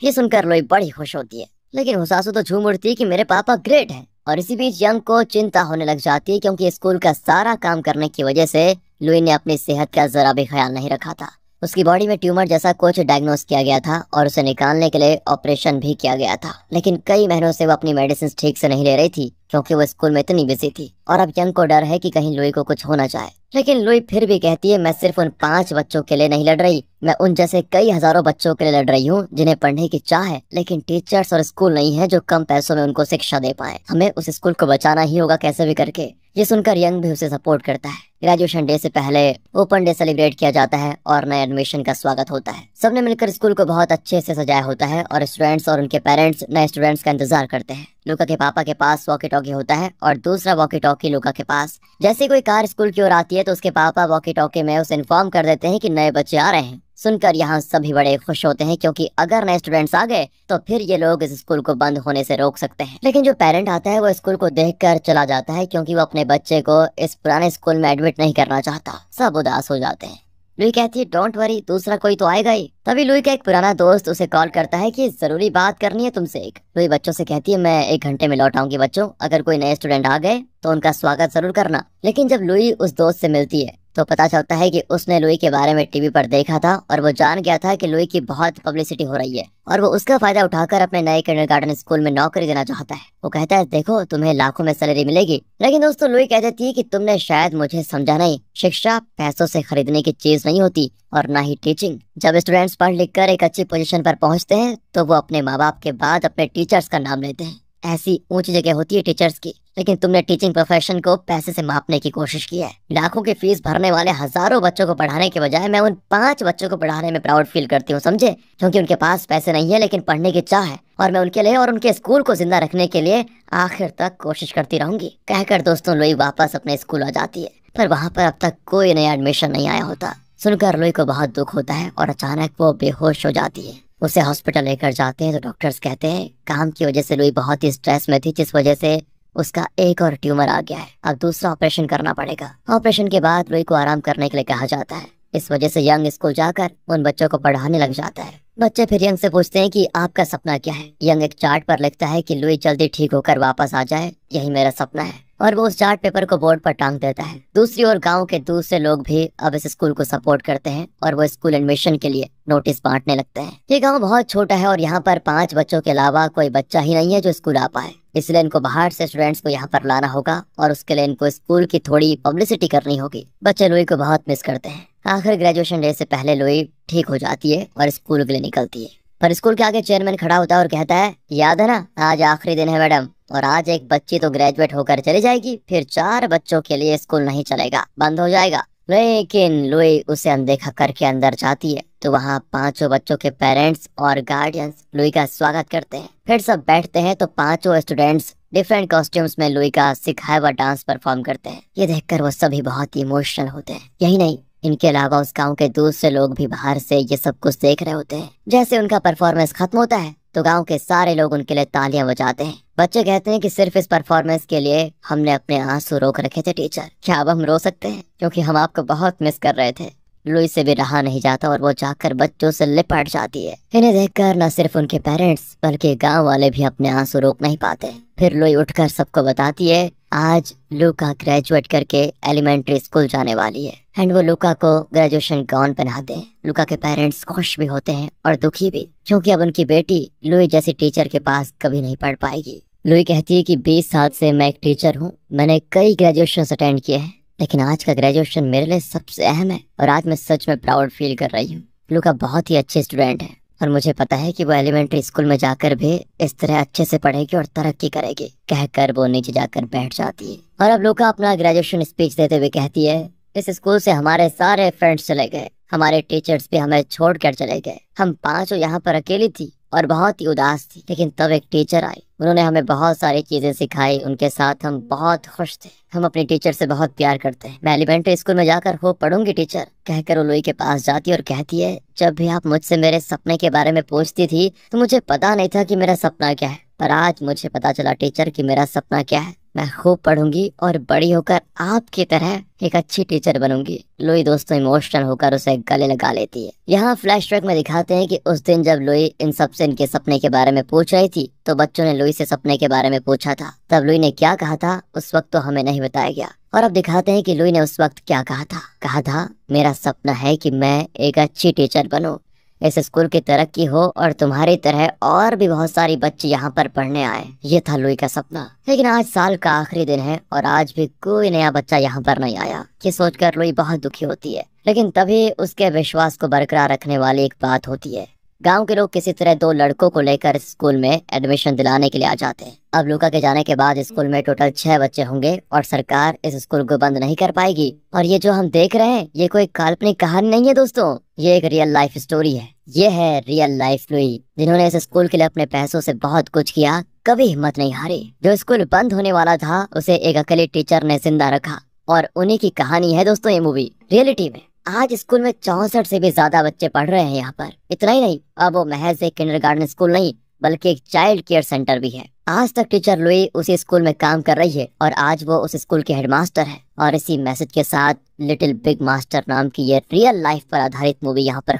Speaker 1: ये सुनकर लुई बड़ी खुश होती है, लेकिन हुसासू तो झूम उठती है कि मेरे पापा ग्रेट हैं। और इसी बीच यंग को चिंता होने लग जाती है क्योंकि स्कूल का सारा काम करने की वजह से लुई ने अपनी सेहत का जरा भी ख्याल नहीं रखा था। उसकी बॉडी में ट्यूमर जैसा कुछ डायग्नोस किया गया था और उसे निकालने के लिए ऑपरेशन भी किया गया था, लेकिन कई महीनों से वो अपनी मेडिसिन ठीक से नहीं ले रही थी क्योंकि वो स्कूल में इतनी बिजी थी। और अब यंग को डर है कि कहीं लुई को कुछ हो ना जाए, लेकिन लुई फिर भी कहती है मैं सिर्फ उन 5 बच्चों के लिए नहीं लड़ रही, मैं उन जैसे कई हजारों बच्चों के लिए लड़ रही हूँ जिन्हें पढ़ने की चाह है, लेकिन टीचर्स और स्कूल नहीं है जो कम पैसों में उनको शिक्षा दे पाए। हमें उस स्कूल को बचाना ही होगा कैसे भी करके। ये सुनकर यंग भी उसे सपोर्ट करता है। ग्रेजुएशन डे से पहले ओपन डे सेलिब्रेट किया जाता है और नए एडमिशन का स्वागत होता है। सबने मिलकर स्कूल को बहुत अच्छे से सजाया होता है और स्टूडेंट्स और उनके पेरेंट्स नए स्टूडेंट्स का इंतजार करते हैं। लुका के पापा के पास वॉकी टॉकी होता है और दूसरा वॉकी टॉकी लुका के पास। जैसे कोई कार स्कूल की ओर आती है तो उसके पापा वॉकी टॉकी में उसे इन्फॉर्म कर देते हैं कि नए बच्चे आ रहे हैं। सुनकर यहाँ सभी बड़े खुश होते हैं क्योंकि अगर नए स्टूडेंट्स आ गए तो फिर ये लोग इस स्कूल को बंद होने से रोक सकते हैं। लेकिन जो पेरेंट आता है वो स्कूल को देखकर चला जाता है क्योंकि वो अपने बच्चे को इस पुराने स्कूल में एडमिट नहीं करना चाहता। सब उदास हो जाते हैं। लुई कहती है डोंट वरी, दूसरा कोई तो आएगा ही। तभी लुई का एक पुराना दोस्त उसे कॉल करता है कि जरूरी बात करनी है तुमसे एक। लुई बच्चों से कहती है मैं 1 घंटे में लौट आऊंगी बच्चों, अगर कोई नए स्टूडेंट आ गए तो उनका स्वागत जरूर करना। लेकिन जब लुई उस दोस्त से मिलती है तो पता चलता है कि उसने लुई के बारे में टीवी पर देखा था और वो जान गया था कि लुई की बहुत पब्लिसिटी हो रही है और वो उसका फायदा उठाकर अपने नए किंडरगार्टन स्कूल में नौकरी देना चाहता है। वो कहता है देखो तुम्हें लाखों में सैलरी मिलेगी। लेकिन दोस्तों लुई कह देती है कि तुमने शायद मुझे समझा नहीं, शिक्षा पैसों से खरीदने की चीज नहीं होती और ना ही टीचिंग। जब स्टूडेंट्स पढ़ लिख कर एक अच्छी पोजीशन पर पहुंचते हैं तो वो अपने माँ बाप के बाद अपने टीचर्स का नाम लेते हैं। ऐसी ऊंची जगह होती है टीचर्स की, लेकिन तुमने टीचिंग प्रोफेशन को पैसे से मापने की कोशिश की है। लाखों की फीस भरने वाले हजारों बच्चों को पढ़ाने के बजाय मैं उन 5 बच्चों को पढ़ाने में प्राउड फील करती हूँ, समझे? क्योंकि उनके पास पैसे नहीं है लेकिन पढ़ने की चाह है और मैं उनके लिए और उनके स्कूल को जिंदा रखने के लिए आखिर तक कोशिश करती रहूंगी। कहकर दोस्तों लुई वापस अपने स्कूल आ जाती है, पर वहाँ पर अब तक कोई नया एडमिशन नहीं आया होता। सुनकर लुई को बहुत दुख होता है और अचानक वो बेहोश हो जाती है। उसे हॉस्पिटल लेकर जाते हैं तो डॉक्टर्स कहते हैं काम की वजह से लुई बहुत ही स्ट्रेस में थी, जिस वजह से उसका एक और ट्यूमर आ गया है, अब दूसरा ऑपरेशन करना पड़ेगा। ऑपरेशन के बाद लुई को आराम करने के लिए कहा जाता है। इस वजह से यंग स्कूल जाकर उन बच्चों को पढ़ाने लग जाता है। बच्चे फिर यंग से पूछते हैं कि आपका सपना क्या है। यंग एक चार्ट पर लिखता है कि लुई जल्दी ठीक होकर वापस आ जाए, यही मेरा सपना है, और वो उस चार्ट पेपर को बोर्ड पर टांग देता है। दूसरी ओर गांव के दूसरे लोग भी अब इस स्कूल को सपोर्ट करते हैं और वो स्कूल एडमिशन के लिए नोटिस बांटने लगते हैं। ये गांव बहुत छोटा है और यहाँ पर 5 बच्चों के अलावा कोई बच्चा ही नहीं है जो स्कूल आ पाए, इसलिए इनको बाहर से स्टूडेंट्स को यहाँ पर लाना होगा और उसके लिए इनको स्कूल की थोड़ी पब्लिसिटी करनी होगी। बच्चे लुई को बहुत मिस करते हैं। आखिर ग्रेजुएशन डे से पहले लुई ठीक हो जाती है और स्कूल के लिए निकलती है, पर स्कूल के आगे चेयरमैन खड़ा होता है और कहता है याद है ना, आज आखिरी दिन है मैडम, और आज एक बच्ची तो ग्रेजुएट होकर चली जाएगी, फिर 4 बच्चों के लिए स्कूल नहीं चलेगा, बंद हो जाएगा। लेकिन लुई उसे अनदेखा करके अंदर जाती है तो वहाँ 5 बच्चों के पेरेंट्स और गार्डियंस लुई का स्वागत करते हैं। फिर सब बैठते हैं तो 5 स्टूडेंट्स डिफरेंट कॉस्ट्यूम्स में लुई का सिखाया हुआ डांस परफॉर्म करते हैं। ये देखकर वो सभी बहुत ही इमोशनल होते हैं। यही नहीं, इनके अलावा उस गांव के दूसरे लोग भी बाहर से ये सब कुछ देख रहे होते हैं। जैसे उनका परफॉर्मेंस खत्म होता है तो गांव के सारे लोग उनके लिए तालियां बजाते हैं। बच्चे कहते हैं कि सिर्फ इस परफॉर्मेंस के लिए हमने अपने आंसू रोक रखे थे टीचर, क्या अब हम रो सकते हैं, क्योंकि हम आपको बहुत मिस कर रहे थे। लुई से भी रहा नहीं जाता और वो जाकर बच्चों से लिपट जाती है। इन्हें देखकर न सिर्फ उनके पेरेंट्स बल्कि गांव वाले भी अपने आंसू रोक नहीं पाते। फिर लुई उठकर सबको बताती है आज लुका ग्रेजुएट करके एलिमेंट्री स्कूल जाने वाली है, एंड वो लुका को ग्रेजुएशन गाउन पहनाते हैं। लुका के पेरेंट्स खुश भी होते हैं और दुखी भी, क्योंकि अब उनकी बेटी लुई जैसी टीचर के पास कभी नहीं पढ़ पाएगी। लुई कहती है कि 20 साल से मैं एक टीचर हूँ, मैंने कई ग्रेजुएशन अटेंड किए हैं, लेकिन आज का ग्रेजुएशन मेरे लिए सबसे अहम है और आज मैं सच में प्राउड फील कर रही हूँ। लुका बहुत ही अच्छी स्टूडेंट है और मुझे पता है कि वो एलिमेंट्री स्कूल में जाकर भी इस तरह अच्छे से पढ़ेगी और तरक्की करेगी। कहकर वो नीचे जाकर बैठ जाती है और अब लुका अपना ग्रेजुएशन स्पीच देते हुए कहती है इस स्कूल से हमारे सारे फ्रेंड्स चले गए, हमारे टीचर्स भी हमें छोड़कर चले गए, हम 5 यहाँ पर अकेली थी और बहुत ही उदास थी। लेकिन तब एक टीचर आई, उन्होंने हमें बहुत सारी चीजें सिखाई, उनके साथ हम बहुत खुश थे। हम अपनी टीचर से बहुत प्यार करते हैं। मैं एलिमेंट्री स्कूल में जाकर हो पढ़ूंगी टीचर, कहकर वो लुई के पास जाती और कहती है, जब भी आप मुझसे मेरे सपने के बारे में पूछती थी तो मुझे पता नहीं था कि मेरा सपना क्या है, पर आज मुझे पता चला टीचर कि मेरा सपना क्या है। मैं खूब पढ़ूंगी और बड़ी होकर आपकी तरह एक अच्छी टीचर बनूंगी। लुई दोस्तों इमोशनल होकर उसे गले लगा लेती है। यहाँ फ्लैशबैक में दिखाते हैं कि उस दिन जब लुई इन सबसे इनके सपने के बारे में पूछ रही थी तो बच्चों ने लुई से सपने के बारे में पूछा था। तब लुई ने क्या कहा था उस वक्त तो हमें नहीं बताया गया। और अब दिखाते हैं कि लुई ने उस वक्त क्या कहा था। कहा था, मेरा सपना है कि मैं एक अच्छी टीचर बनूं, इस स्कूल की तरक्की हो और तुम्हारी तरह और भी बहुत सारी बच्चे यहाँ पर पढ़ने आए। ये था लुई का सपना। लेकिन आज साल का आखिरी दिन है और आज भी कोई नया बच्चा यहाँ पर नहीं आया। ये सोचकर लुई बहुत दुखी होती है। लेकिन तभी उसके विश्वास को बरकरार रखने वाली एक बात होती है। गांव के लोग किसी तरह दो लड़कों को लेकर स्कूल में एडमिशन दिलाने के लिए आ जाते हैं। अब लूका के जाने के बाद स्कूल में टोटल 6 बच्चे होंगे और सरकार इस स्कूल को बंद नहीं कर पाएगी। और ये जो हम देख रहे हैं ये कोई काल्पनिक कहानी नहीं है दोस्तों, ये एक रियल लाइफ स्टोरी है। ये है रियल लाइफ लुई, जिन्होंने इस स्कूल के लिए अपने पैसों से बहुत कुछ किया, कभी हिम्मत नहीं हारी। जो स्कूल बंद होने वाला था उसे एक अकेले टीचर ने जिंदा रखा और उन्हीं की कहानी है दोस्तों ये मूवी। रियलिटी में आज स्कूल में 64 से भी ज्यादा बच्चे पढ़ रहे हैं यहाँ पर। इतना ही नहीं, अब वो महज एक किंडरगार्टन स्कूल नहीं बल्कि एक चाइल्ड केयर सेंटर भी है। आज तक टीचर लुई उसी स्कूल में काम कर रही है और आज वो उस स्कूल के हेडमास्टर है। और इसी मैसेज के साथ लिटिल बिग मास्टर नाम की ये रियल लाइफ पर आधारित मूवी यहाँ पर